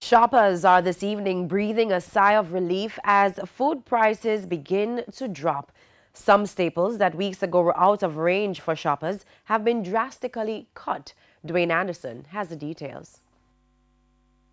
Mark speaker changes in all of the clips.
Speaker 1: Shoppers are this evening breathing a sigh of relief as food prices begin to drop. Some staples that weeks ago were out of range for shoppers have been drastically cut. Dwayne Anderson has the details.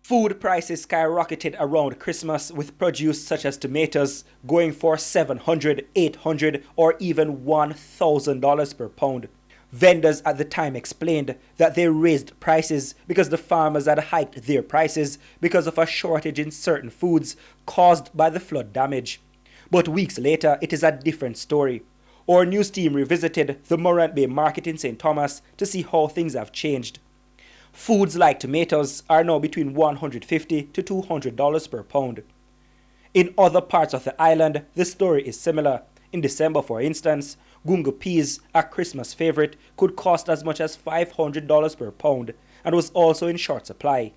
Speaker 2: Food prices skyrocketed around Christmas, with produce such as tomatoes going for $700, $800, or even $1,000 per pound. Vendors at the time explained that they raised prices because the farmers had hiked their prices because of a shortage in certain foods caused by the flood damage. But weeks later, it is a different story. Our news team revisited the Morant Bay Market in St. Thomas to see how things have changed. Foods like tomatoes are now between $150 to $200 per pound. In other parts of the island, the story is similar. In December, for instance, gungo peas, a Christmas favorite, could cost as much as $500 per pound and was also in short supply.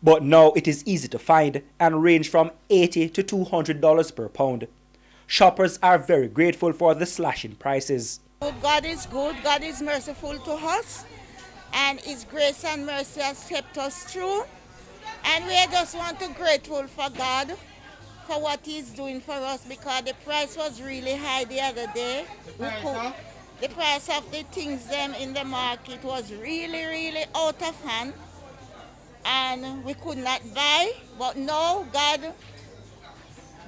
Speaker 2: But now it is easy to find and range from $80 to $200 per pound. Shoppers are very grateful for the slash in prices.
Speaker 3: God is good, God is merciful to us, and His grace and mercy has kept us through. And we just want to be grateful for God for what He's doing for us, because the price was really high the other day. The price of the things them in the market was really out of hand, and we could not buy. But now God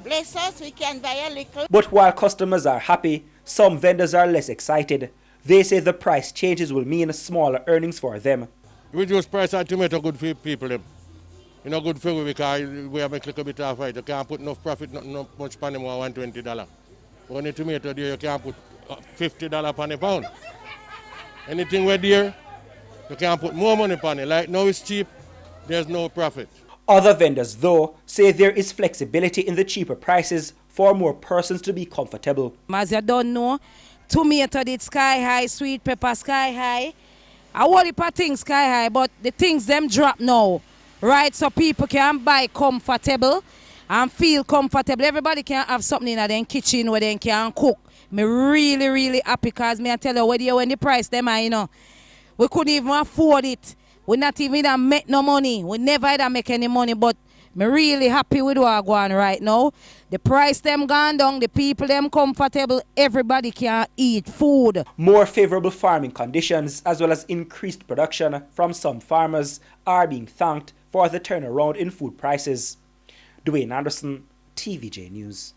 Speaker 3: bless us, we can buy a little.
Speaker 2: But while customers are happy, some vendors are less excited. They say the price changes will mean smaller earnings for them.
Speaker 4: Reduce price of tomato good for people. You know, good for we, because we have a little bit of fight. You can't put enough profit, not much on them, $120. But on the tomato there, you can't put $50 on a pound. Anything we're there, you can't put more money on it. Like now it's cheap, there's no profit.
Speaker 2: Other vendors, though, say there is flexibility in the cheaper prices for more persons to be comfortable.
Speaker 5: As you don't know, tomato did sky high, sweet pepper sky high. I whole heap of things sky high, but the things them drop now. Right, so people can buy comfortable and feel comfortable. Everybody can have something in their kitchen where they can cook. Me really happy, because me I tell you, when the price them are, you know, we couldn't even afford it. We not even make no money. We never either make any money, but me really happy with what I'm going right now. The price them gone down, the people them comfortable, everybody can eat food.
Speaker 2: More favorable farming conditions as well as increased production from some farmers are being thanked for the turnaround in food prices. Dwayne Anderson, TVJ News.